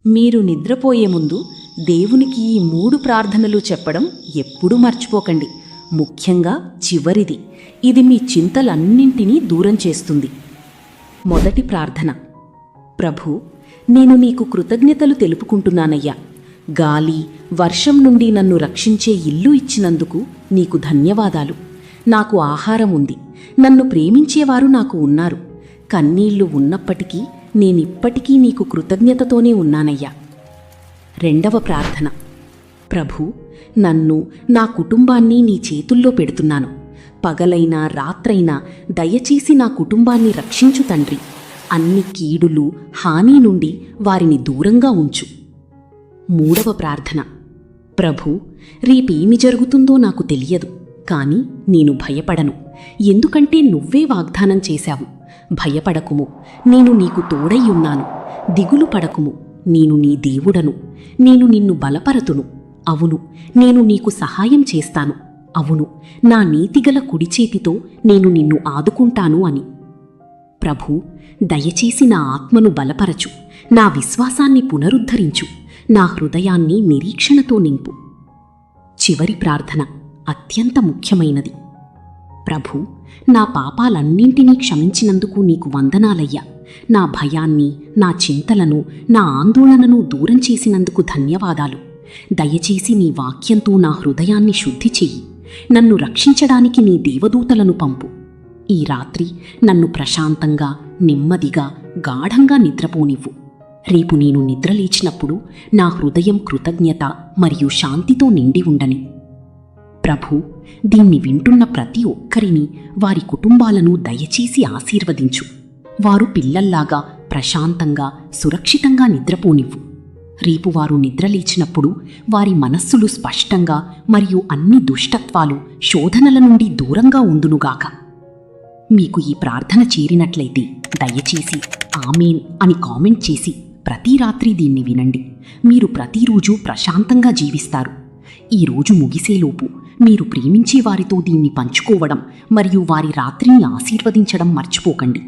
మీరు నిద్రపోయే ముందు దేవునికి ఈ 3 ప్రార్థనలు చెప్పడం ఎప్పుడూ మర్చిపోకండి. ముఖ్యంగా చివరిది. ఇది మీ చింతలన్నింటినీ దూరం చేస్తుంది. మొదటి ప్రార్థన: ప్రభూ, నేను నీకు కృతజ్ఞతలు తెలుపుకుంటున్నానయ్యా. గాలి, వర్షం నుండి నన్ను రక్షించే ఇల్లు ఇచ్చినందుకు నీకు ధన్యవాదాలు. నాకు ఆహారం ఉంది, నన్ను ప్రేమించేవారు నాకు ఉన్నారు. కన్నీళ్లు ఉన్నప్పటికీ నేనిప్పటికీ నీకు కృతజ్ఞతతోనే ఉన్నానయ్యా. రెండవ ప్రార్థన: ప్రభూ, నన్ను, నా కుటుంబాన్ని నీ చేతుల్లో పెడుతున్నాను. పగలైనా రాత్రైనా దయచేసి నా కుటుంబాన్ని రక్షించు తండ్రి. అన్ని కీడులు, హాని నుండి వారిని దూరంగా ఉంచు. మూడవ ప్రార్థన: ప్రభూ, రేపేమి జరుగుతుందో నాకు తెలియదు, కాని నేను భయపడను. ఎందుకంటే నువ్వే వాగ్దానం చేశావు. భయపడకుము, నేను నీకు తోడయ్యున్నాను. దిగులు పడకుము, నేను నీ దేవుడను. నేను నిన్ను బలపరతును. అవును, నేను నీకు సహాయం చేస్తాను. అవును, నా నీతిగల కుడిచేతితో నేను నిన్ను ఆదుకుంటాను అని. ప్రభూ, దయచేసి నా ఆత్మను బలపరచు. నా విశ్వాసాన్ని పునరుద్ధరించు. నా హృదయాన్ని నిరీక్షణతో నింపు. చివరి ప్రార్థన అత్యంత ముఖ్యమైనది: ప్రభూ, నా పాపాలన్నింటినీ క్షమించినందుకు నీకు వందనాలయ్యా. నా భయాన్ని, నా చింతలను, నా ఆందోళనను దూరం చేసినందుకు ధన్యవాదాలు. దయచేసి నీ వాక్యంతో నా హృదయాన్ని శుద్ధి చెయ్యి. నన్ను రక్షించడానికి నీ దేవదూతలను పంపు. ఈ రాత్రి నన్ను ప్రశాంతంగా, నెమ్మదిగా, గాఢంగా నిద్రపోనివ్వు. రేపు నేను నిద్రలేచినప్పుడు నా హృదయం కృతజ్ఞత మరియు శాంతితో నిండి ఉండని. ప్రభూ, దీన్ని వింటున్న ప్రతి ఒక్కరిని, వారి కుటుంబాలను దయచేసి ఆశీర్వదించు. వారు పిల్లల్లాగా ప్రశాంతంగా, సురక్షితంగా నిద్రపోనివ్వు. రేపు వారు నిద్రలేచినప్పుడు వారి మనస్సులు స్పష్టంగా మరియు అన్ని దుష్టత్వాలు, శోధనల నుండి దూరంగా ఉండునుగాక. మీకు ఈ ప్రార్థన చేరినట్లయితే దయచేసి ఆమేన్ అని కామెంట్ చేసి ప్రతి రాత్రి దీన్ని వినండి. మీరు ప్రతిరోజు ప్రశాంతంగా జీవిస్తారు. ఈ రోజు ముగిసేలోపు మీరు ప్రేమించే వారితో దీన్ని పంచుకోవడం మరియు వారి రాత్రిని ఆశీర్వదించడం మర్చిపోకండి.